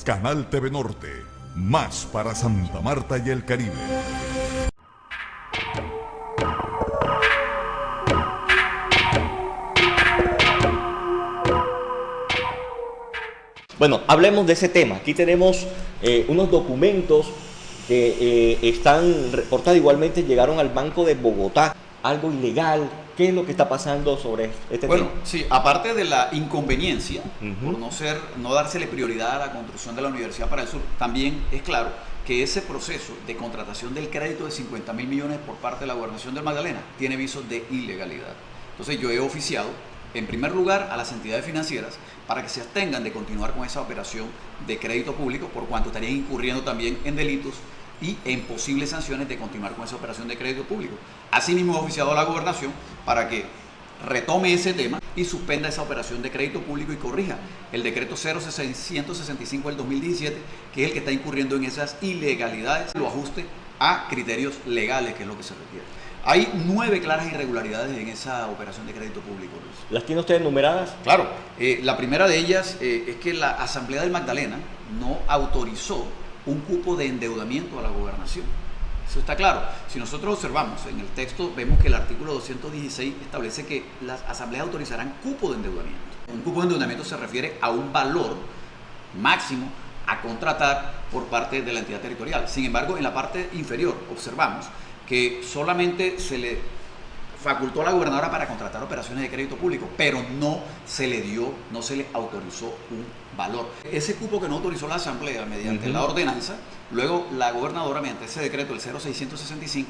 Canal TV Norte, más para Santa Marta y el Caribe. Bueno, hablemos de ese tema. Aquí tenemos unos documentos que están reportados, igualmente llegaron al Banco de Bogotá. Algo ilegal. ¿Qué es lo que está pasando sobre este tema? Bueno, sí, aparte de la inconveniencia por no dársele prioridad a la construcción de la Universidad para el Sur, también es claro que ese proceso de contratación del crédito de 50.000 millones por parte de la Gobernación del Magdalena tiene visos de ilegalidad. Entonces yo he oficiado, en primer lugar, a las entidades financieras para que se abstengan de continuar con esa operación de crédito público, por cuanto estarían incurriendo también en delitos y en posibles sanciones de continuar con esa operación de crédito público. Asimismo, he oficiado a la Gobernación para que retome ese tema y suspenda esa operación de crédito público y corrija el decreto 0.165 del 2017, que es el que está incurriendo en esas ilegalidades, lo ajuste a criterios legales, que es lo que se requiere. Hay 9 claras irregularidades en esa operación de crédito público, Luis. ¿Las tiene usted enumeradas? Claro, la primera de ellas es que la Asamblea del Magdalena no autorizó un cupo de endeudamiento a la gobernación. Eso está claro. Si nosotros observamos en el texto, vemos que el artículo 216 establece que las asambleas autorizarán cupo de endeudamiento. Un cupo de endeudamiento se refiere a un valor máximo a contratar por parte de la entidad territorial. Sin embargo, en la parte inferior observamos que solamente se le facultó a la gobernadora para contratar operaciones de crédito público, pero no se le autorizó un valor. Ese cupo que no autorizó la Asamblea mediante la ordenanza, luego la gobernadora mediante ese decreto, el 0.665,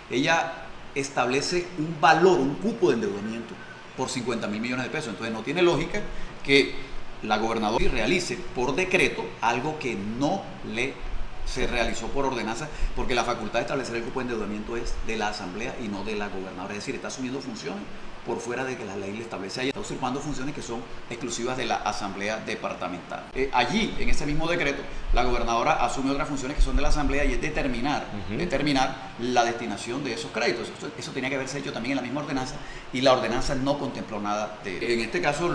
ella establece un valor, un cupo de endeudamiento por 50.000 millones de pesos. Entonces no tiene lógica que la gobernadora realice por decreto algo que no se realizó por ordenanza, porque la facultad de establecer el cupo de endeudamiento es de la Asamblea y no de la gobernadora. Es decir, está asumiendo funciones por fuera de que la ley le establece. Está usurpando funciones que son exclusivas de la Asamblea Departamental. Allí, en ese mismo decreto, la gobernadora asume otras funciones que son de la Asamblea y es determinar la destinación de esos créditos. Eso tenía que haberse hecho también en la misma ordenanza y la ordenanza no contempló nada de eso. En este caso,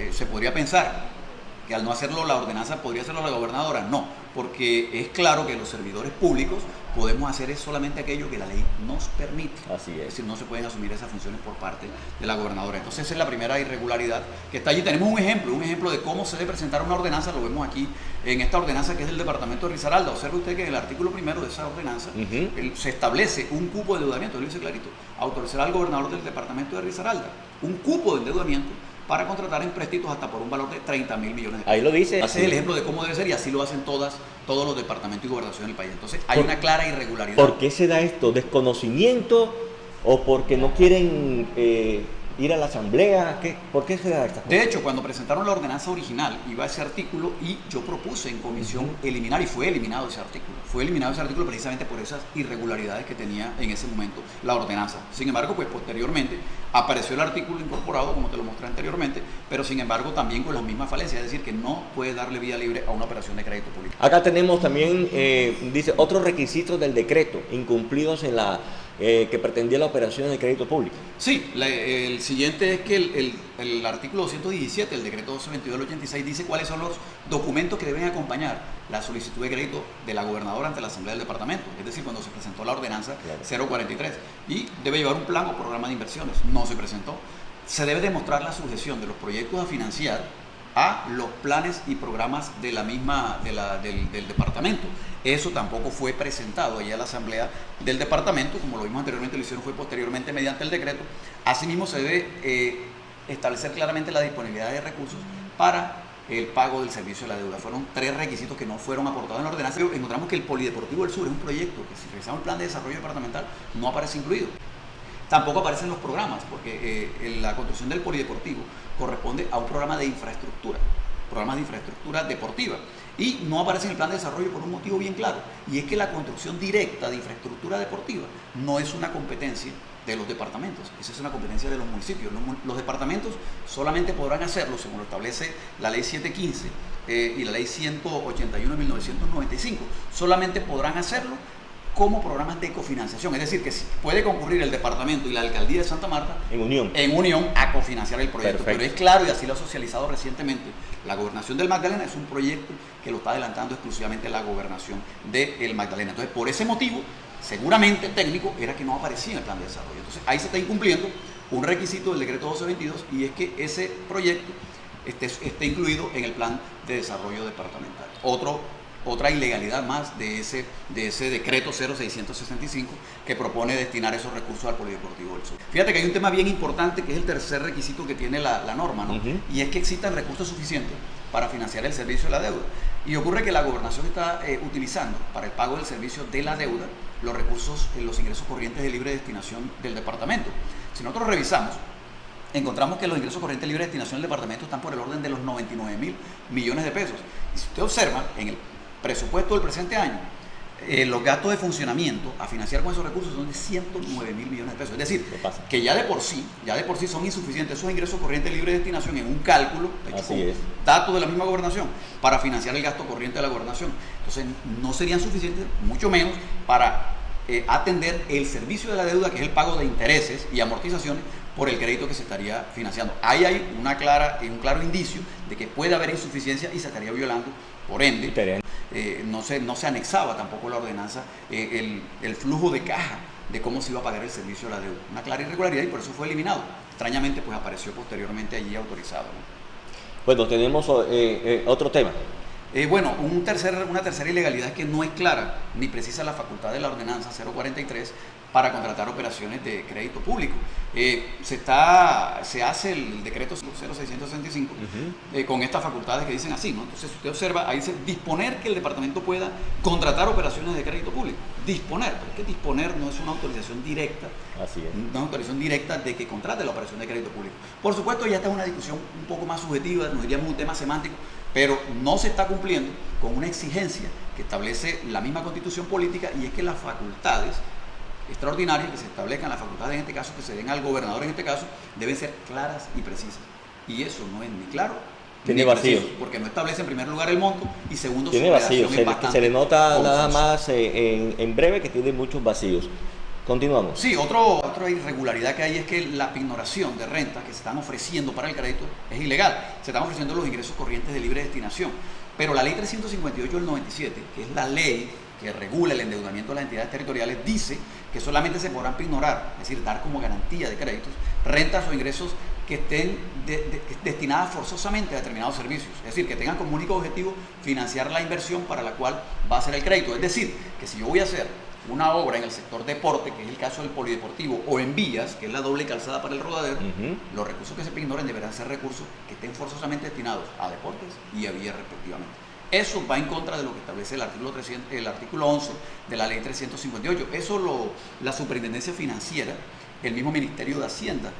se podría pensar que al no hacerlo la ordenanza podría hacerlo la gobernadora. No, porque es claro que los servidores públicos podemos hacer solamente aquello que la ley nos permite. Así es. Es decir, no se pueden asumir esas funciones por parte de la gobernadora. Entonces esa es la primera irregularidad que está allí. Tenemos un ejemplo de cómo se debe presentar una ordenanza, lo vemos aquí en esta ordenanza que es del departamento de Risaralda. Observe usted que en el artículo primero de esa ordenanza se establece un cupo de endeudamiento, lo dice clarito, autorizará al gobernador del departamento de Risaralda un cupo de endeudamiento para contratar empréstitos hasta por un valor de 30.000 millones de pesos. Ahí lo dice. Ese es el ejemplo de cómo debe ser y así lo hacen todos los departamentos y gobernaciones del país. Entonces hay una clara irregularidad. ¿Por qué se da esto? ¿Desconocimiento o porque no quieren ir a la asamblea? ¿Por qué se da esta cosa? De hecho, cuando presentaron la ordenanza original, iba ese artículo y yo propuse en comisión eliminar, y fue eliminado ese artículo. Fue eliminado ese artículo precisamente por esas irregularidades que tenía en ese momento la ordenanza. Sin embargo, pues posteriormente apareció el artículo incorporado, como te lo mostré anteriormente, pero sin embargo también con las mismas falencias, es decir, que no puede darle vía libre a una operación de crédito público. Acá tenemos también, dice, otros requisitos del decreto incumplidos en la que pretendía la operación de crédito público. Sí, el siguiente es que el artículo 217, el decreto 1222 del 86, dice cuáles son los documentos que deben acompañar la solicitud de crédito de la gobernadora ante la Asamblea del Departamento, es decir, cuando se presentó la ordenanza 043, y debe llevar un plan o programa de inversiones. No se presentó. Se debe demostrar la sujeción de los proyectos a financiar a los planes y programas de la misma, del departamento. Eso tampoco fue presentado allá a la Asamblea del Departamento, como lo vimos anteriormente, lo hicieron fue posteriormente mediante el decreto. Asimismo, se debe establecer claramente la disponibilidad de recursos para el pago del servicio de la deuda. Fueron 3 requisitos que no fueron aportados en la ordenanza. Encontramos que el Polideportivo del Sur es un proyecto que, si revisamos el plan de desarrollo departamental, no aparece incluido. Tampoco aparecen los programas, porque la construcción del polideportivo corresponde a un programa de infraestructura deportiva, y no aparece en el plan de desarrollo por un motivo bien claro, y es que la construcción directa de infraestructura deportiva no es una competencia de los departamentos, esa es una competencia de los municipios. Los departamentos solamente podrán hacerlo, según lo establece la ley 715 y la ley 181 de 1995, solamente podrán hacerlo como programas de cofinanciación, es decir, que puede concurrir el departamento y la alcaldía de Santa Marta En unión. a cofinanciar el proyecto. Perfecto. Pero es claro, y así lo ha socializado recientemente, la gobernación del Magdalena es un proyecto que lo está adelantando exclusivamente la gobernación del Magdalena. Entonces, por ese motivo, seguramente técnico, era que no aparecía en el plan de desarrollo. Entonces, ahí se está incumpliendo un requisito del decreto 1222, y es que ese proyecto esté incluido en el plan de desarrollo departamental. Otra ilegalidad más de ese decreto 0665 que propone destinar esos recursos al Polideportivo del Sur. Fíjate que hay un tema bien importante, que es el tercer requisito que tiene la norma, ¿no? Y es que existan recursos suficientes para financiar el servicio de la deuda. Y ocurre que la gobernación está utilizando para el pago del servicio de la deuda los recursos, los ingresos corrientes de libre destinación del departamento. Si nosotros revisamos, encontramos que los ingresos corrientes de libre destinación del departamento están por el orden de los 99.000 millones de pesos. Y si usted observa, en el presupuesto del presente año, los gastos de funcionamiento a financiar con esos recursos son de 109.000 millones de pesos. Es decir, que ya de por sí son insuficientes esos ingresos corrientes de libre destinación en un cálculo hecho con datos de la misma gobernación para financiar el gasto corriente de la gobernación. Entonces, no serían suficientes, mucho menos, para atender el servicio de la deuda, que es el pago de intereses y amortizaciones por el crédito que se estaría financiando. Ahí hay un claro indicio de que puede haber insuficiencia y se estaría violando, por ende, no se anexaba tampoco la ordenanza el flujo de caja de cómo se iba a pagar el servicio de la deuda. Una clara irregularidad, y por eso fue eliminado. Extrañamente, pues apareció posteriormente allí autorizado, ¿no? Bueno, tenemos otro tema. Una tercera ilegalidad es que no es clara ni precisa la facultad de la ordenanza 043 para contratar operaciones de crédito público. Se hace el decreto 0665 con estas facultades que dicen así, ¿no? Entonces, si usted observa, ahí dice disponer que el departamento pueda contratar operaciones de crédito público. Disponer, porque disponer no es una autorización directa. Así es. Una autorización directa de que contrate la operación de crédito público. Por supuesto, ya está una discusión un poco más subjetiva, nos diríamos un tema semántico, pero no se está cumpliendo con una exigencia que establece la misma Constitución política, y es que las facultades extraordinarias que se establezcan, las facultades en este caso que se den al gobernador en este caso, deben ser claras y precisas. Y eso no es ni claro tiene ni vacíos, preciso, porque no establece en primer lugar el monto, y segundo, tiene su vacíos. Se le nota confusa. nada más en breve que tiene muchos vacíos. Continuamos. Sí, otra irregularidad que hay es que la pignoración de rentas que se están ofreciendo para el crédito es ilegal. Se están ofreciendo los ingresos corrientes de libre destinación. Pero la ley 358 del 97, que es la ley que regula el endeudamiento de las entidades territoriales, dice que solamente se podrán pignorar, es decir, dar como garantía de créditos, rentas o ingresos que estén destinadas forzosamente a determinados servicios. Es decir, que tengan como único objetivo financiar la inversión para la cual va a ser el crédito. Es decir, que si yo voy a hacer una obra en el sector deporte, que es el caso del polideportivo, o en vías, que es la doble calzada para el rodadero, los recursos que se pignoren deberán ser recursos que estén forzosamente destinados a deportes y a vías respectivamente. Eso va en contra de lo que establece el artículo 11 de la ley 358. Eso la Superintendencia Financiera, el mismo Ministerio de Hacienda,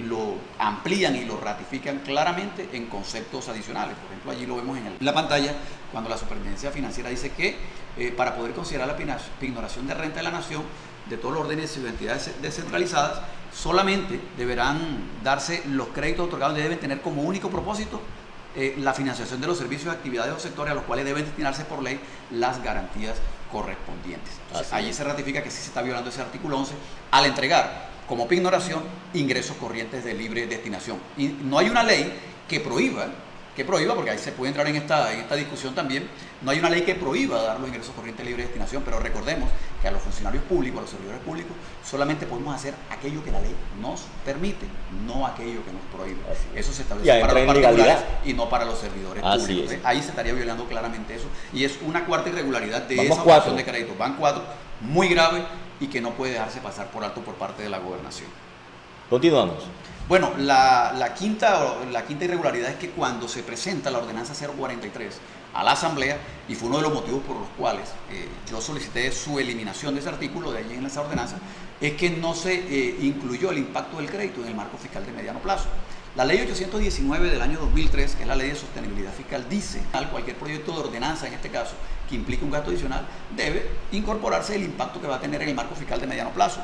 lo amplían y lo ratifican claramente en conceptos adicionales. Por ejemplo, allí lo vemos en la pantalla, cuando la Superintendencia Financiera dice que para poder considerar la pignoración de renta de la nación de todos los órdenes y entidades descentralizadas, solamente deberán darse los créditos otorgados, deben tener como único propósito la financiación de los servicios, actividades o sectores a los cuales deben destinarse por ley las garantías correspondientes. Entonces, allí se ratifica que sí se está violando ese artículo 11 al entregar como pignoración ingresos corrientes de libre destinación. Y no hay una ley que prohíba, porque ahí se puede entrar en esta discusión también, no hay una ley que prohíba dar los ingresos corrientes de libre destinación, pero recordemos que a los funcionarios públicos, a los servidores públicos, solamente podemos hacer aquello que la ley nos permite, no aquello que nos prohíbe. Eso se establece para los particulares y no para los servidores públicos. Ahí se estaría violando claramente eso, y es una cuarta irregularidad de esa operación de crédito. Van 4, muy grave, y que no puede dejarse pasar por alto por parte de la gobernación. Continuamos. Bueno, la quinta irregularidad es que cuando se presenta la ordenanza 043 a la Asamblea, y fue uno de los motivos por los cuales yo solicité su eliminación de ese artículo de allí en esa ordenanza, es que no se incluyó el impacto del crédito en el marco fiscal de mediano plazo. La ley 819 del año 2003, que es la ley de sostenibilidad fiscal, dice que cualquier proyecto de ordenanza, en este caso, que implique un gasto adicional, debe incorporarse el impacto que va a tener en el marco fiscal de mediano plazo.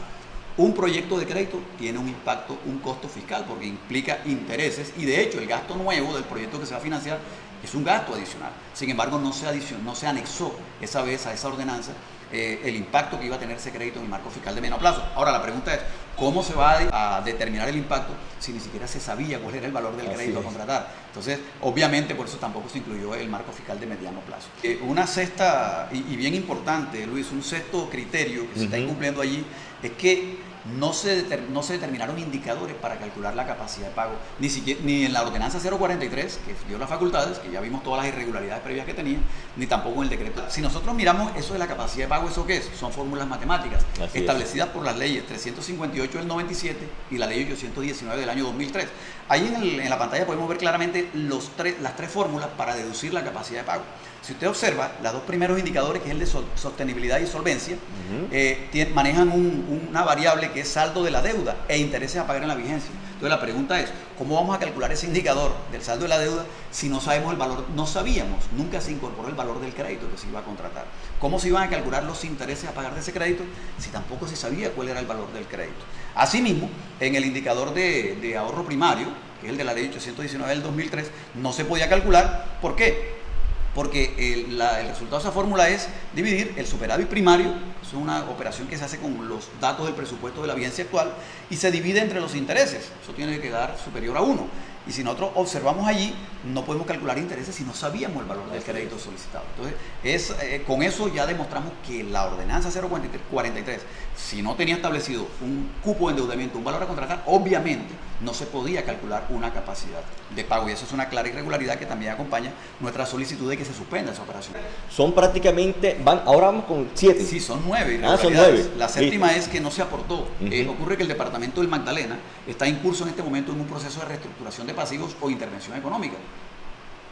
Un proyecto de crédito tiene un impacto, un costo fiscal, porque implica intereses, y de hecho el gasto nuevo del proyecto que se va a financiar es un gasto adicional. Sin embargo, no se anexó esa vez a esa ordenanza el impacto que iba a tener ese crédito en el marco fiscal de mediano plazo. Ahora la pregunta es, ¿cómo se va a determinar el impacto si ni siquiera se sabía cuál era el valor del crédito a contratar? Entonces, obviamente, por eso tampoco se incluyó el marco fiscal de mediano plazo. Una sexta, y bien importante, Luis, un sexto criterio que se está incumpliendo allí es que no se determinaron indicadores para calcular la capacidad de pago, ni en la ordenanza 043, que dio las facultades, que ya vimos todas las irregularidades previas que tenía, ni tampoco en el decreto. Si nosotros miramos eso de la capacidad de pago, ¿eso qué es? Son fórmulas matemáticas establecidas por las leyes 358 del 97 y la ley 819 del año 2003. Ahí en la pantalla podemos ver claramente las tres fórmulas para deducir la capacidad de pago. Si usted observa, los dos primeros indicadores, que es el de sostenibilidad y solvencia, manejan una variable que es saldo de la deuda e intereses a pagar en la vigencia. Entonces la pregunta es, ¿cómo vamos a calcular ese indicador del saldo de la deuda si no sabemos el valor? No sabíamos, nunca se incorporó el valor del crédito que se iba a contratar. ¿Cómo se iban a calcular los intereses a pagar de ese crédito si tampoco se sabía cuál era el valor del crédito? Asimismo, en el indicador de ahorro primario, que es el de la ley 819 del 2003, no se podía calcular. ¿Por qué? Porque el resultado de esa fórmula es dividir el superávit primario, es una operación que se hace con los datos del presupuesto de la vigencia actual, y se divide entre los intereses, eso tiene que dar superior a 1. Y si nosotros observamos allí, no podemos calcular intereses si no sabíamos el valor del crédito solicitado. Entonces, con eso ya demostramos que la ordenanza 043, si no tenía establecido un cupo de endeudamiento, un valor a contratar, obviamente no se podía calcular una capacidad de pago. Y eso es una clara irregularidad que también acompaña nuestra solicitud de que se suspenda esa operación. Son prácticamente, ahora vamos con 7. Sí, son 9 irregularidades. Son 9. La séptima es que no se aportó. Ocurre que el departamento del Magdalena está en curso en este momento en un proceso de reestructuración de pasivos o intervención económica.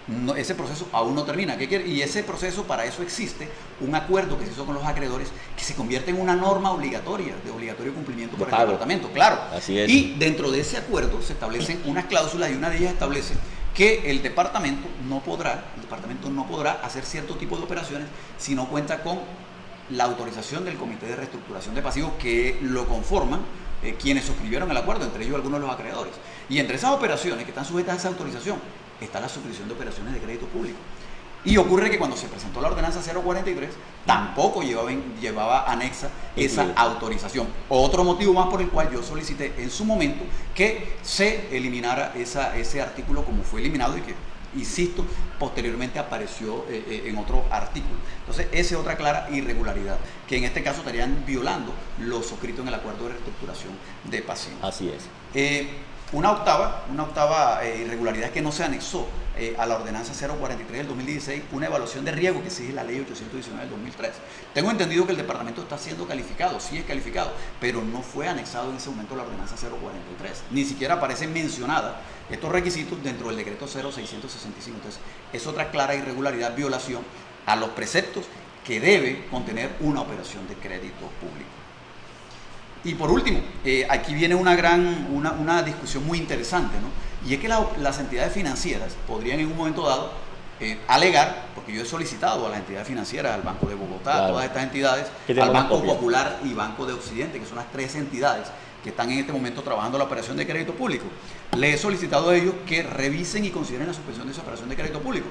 No, ese proceso aún no termina. ¿Qué quiere? Y ese proceso, para eso existe un acuerdo que se hizo con los acreedores que se convierte en una norma obligatoria, de obligatorio cumplimiento para el departamento. Claro. Así es. Y dentro de ese acuerdo se establecen unas cláusulas y una de ellas establece que el departamento no podrá hacer cierto tipo de operaciones si no cuenta con la autorización del Comité de Reestructuración de Pasivos, que lo conforman quienes suscribieron el acuerdo, entre ellos algunos de los acreedores. Y entre esas operaciones que están sujetas a esa autorización está la suscripción de operaciones de crédito público. Y ocurre que cuando se presentó la ordenanza 043, tampoco llevaba anexa esa autorización. Otro motivo más por el cual yo solicité en su momento que se eliminara ese artículo como fue eliminado y que, insisto, posteriormente apareció en otro artículo. Entonces, esa es otra clara irregularidad, que en este caso estarían violando lo suscrito en el acuerdo de reestructuración de pasivos. Así es. Una octava irregularidad es que no se anexó a la ordenanza 043 del 2016 una evaluación de riesgo que exige la ley 819 del 2003. Tengo entendido que el departamento está siendo calificado, sí es calificado, pero no fue anexado en ese momento a la ordenanza 043. Ni siquiera aparecen mencionadas estos requisitos dentro del decreto 0665. Entonces, es otra clara irregularidad, violación a los preceptos que debe contener una operación de crédito público. Y por último, aquí viene una discusión muy interesante, ¿no? Y es que las entidades financieras podrían en un momento dado alegar, porque yo he solicitado a las entidades financieras, al Banco de Bogotá, a todas estas entidades, al Banco Popular y Banco de Occidente, que son las 3 entidades que están en este momento trabajando la operación de crédito público. Les he solicitado a ellos que revisen y consideren la suspensión de esa operación de crédito público.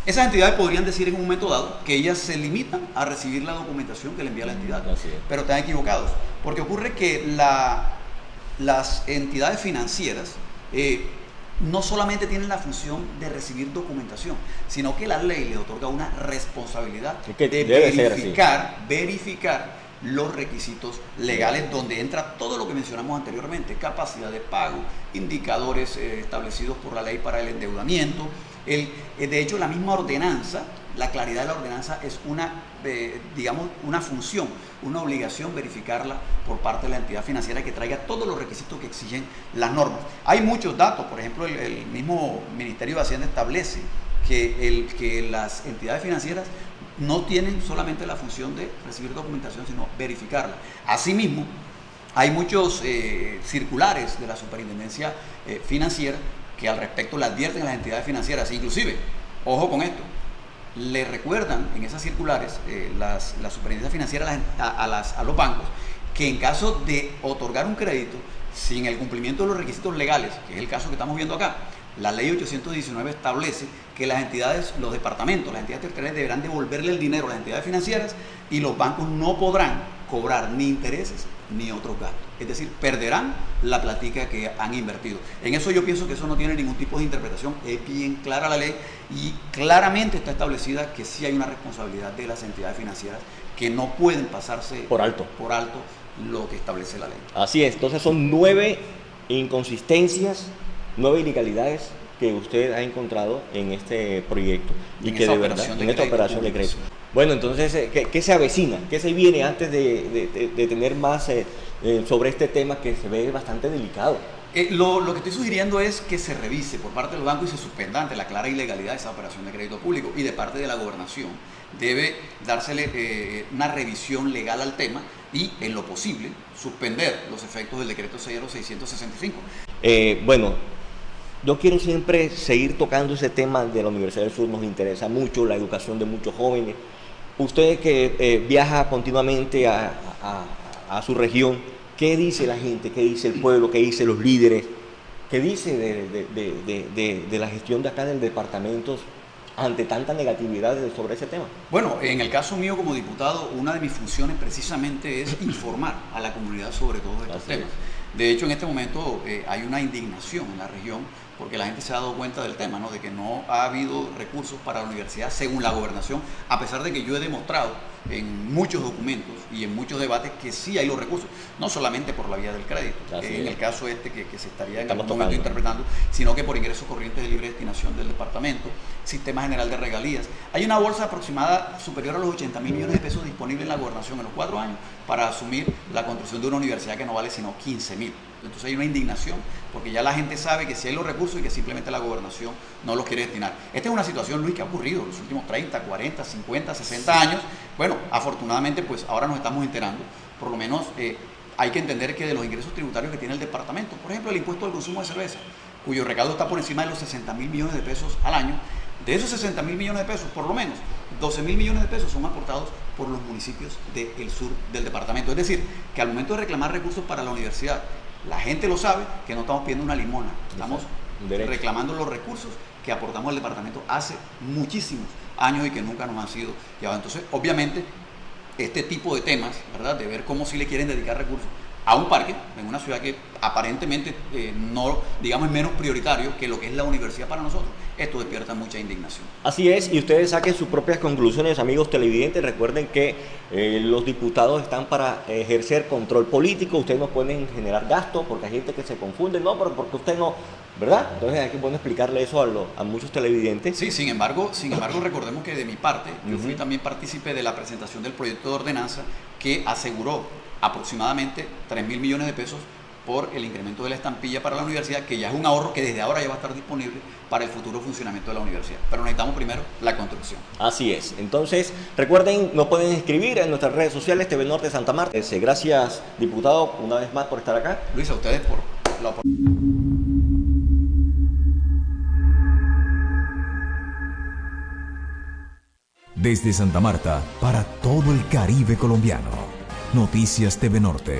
Esas entidades podrían decir en un momento dado que ellas se limitan a recibir la documentación que le envía la entidad, pero están equivocados, porque ocurre que las entidades financieras no solamente tienen la función de recibir documentación, sino que la ley les otorga una responsabilidad de verificar los requisitos legales, donde entra todo lo que mencionamos anteriormente: capacidad de pago, indicadores establecidos por la ley para el endeudamiento. De hecho, la misma ordenanza, la claridad de la ordenanza es una función, una obligación verificarla por parte de la entidad financiera, que traiga todos los requisitos que exigen las normas. Hay muchos datos, por ejemplo, el mismo Ministerio de Hacienda establece que las entidades financieras no tienen solamente la función de recibir documentación, sino verificarla. Asimismo, hay muchos circulares de la Superintendencia Financiera que al respecto le advierten a las entidades financieras, inclusive, ojo con esto, le recuerdan en esas circulares la Superintendencia Financiera a los bancos que en caso de otorgar un crédito sin el cumplimiento de los requisitos legales, que es el caso que estamos viendo acá, La ley 819 establece que las entidades, los departamentos, las entidades territoriales deberán devolverle el dinero a las entidades financieras y los bancos no podrán cobrar ni intereses ni otros gastos. Es decir, perderán la platica que han invertido. En eso yo pienso que eso no tiene ningún tipo de interpretación. Es bien clara la ley y claramente está establecida que sí hay una responsabilidad de las entidades financieras que no pueden pasarse por alto lo que establece la ley. Así es, entonces son 9 inconsistencias, 9 ilegalidades que usted ha encontrado en este proyecto y que de verdad, en esta operación de crédito. Bueno, entonces, ¿qué se avecina? ¿Qué se viene antes de tener más sobre este tema que se ve bastante delicado? Lo que estoy sugiriendo es que se revise por parte del banco y se suspenda ante la clara ilegalidad de esa operación de crédito público, y de parte de la gobernación debe dársele una revisión legal al tema y, en lo posible, suspender los efectos del decreto 0665. Bueno, yo quiero siempre seguir tocando ese tema de la Universidad del Sur. Nos interesa mucho la educación de muchos jóvenes. Usted que viaja continuamente a su región, ¿qué dice la gente? ¿Qué dice el pueblo? ¿Qué dicen los líderes? ¿Qué dice de la gestión de acá del departamento ante tanta negatividad sobre ese tema? Bueno, en el caso mío como diputado, una de mis funciones precisamente es informar a la comunidad sobre todos estos temas. De hecho, en este momento hay una indignación en la región porque la gente se ha dado cuenta del tema, ¿no? De que no ha habido recursos para la universidad según la gobernación, a pesar de que yo he demostrado en muchos documentos y en muchos debates que sí hay los recursos, no solamente por la vía del crédito, en el caso que se estaría en algún momento interpretando, sino que por ingresos corrientes de libre destinación del departamento, sistema general de regalías. Hay una bolsa aproximada superior a los 80.000 millones de pesos disponible en la gobernación en los 4 años para asumir la construcción de una universidad que no vale sino 15.000. Entonces hay una indignación porque ya la gente sabe que sí hay los recursos y que simplemente la gobernación no los quiere destinar. Esta es una situación, Luis, que ha ocurrido en los últimos 30, 40, 50, 60 años. Bueno, afortunadamente pues ahora nos estamos enterando. Por lo menos hay que entender que de los ingresos tributarios que tiene el departamento, por ejemplo el impuesto al consumo de cerveza, cuyo recaudo está por encima de los 60.000 millones de pesos al año, de esos 60.000 millones de pesos, por lo menos 12.000 millones de pesos son aportados por los municipios del sur del departamento. Es decir, que al momento de reclamar recursos para la universidad, la gente lo sabe, que no estamos pidiendo una limona, estamos reclamando los recursos que aportamos al departamento hace muchísimos años y que nunca nos han sido llevados. Entonces, obviamente, este tipo de temas, ¿verdad?, de ver cómo sí le quieren dedicar recursos a un parque en una ciudad que aparentemente no, digamos, es menos prioritario que lo que es la universidad para nosotros, esto despierta mucha indignación. Así es, y ustedes saquen sus propias conclusiones, amigos televidentes. Recuerden que los diputados están para ejercer control político. Ustedes no pueden generar gastos porque hay gente que se confunde, no, pero porque usted no, ¿verdad? Entonces hay que explicarle eso a muchos televidentes. Sí, sin embargo, recordemos que de mi parte, yo fui también partícipe de la presentación del proyecto de ordenanza que aseguró aproximadamente 3.000 millones de pesos por el incremento de la estampilla para la universidad, que ya es un ahorro que desde ahora ya va a estar disponible para el futuro funcionamiento de la universidad. Pero necesitamos primero la construcción. Así es. Entonces, recuerden, nos pueden escribir en nuestras redes sociales, TV Norte Santa Marta. Gracias, diputado, una vez más por estar acá. Luis, a ustedes por la oportunidad. Desde Santa Marta, para todo el Caribe colombiano. Noticias TV Norte.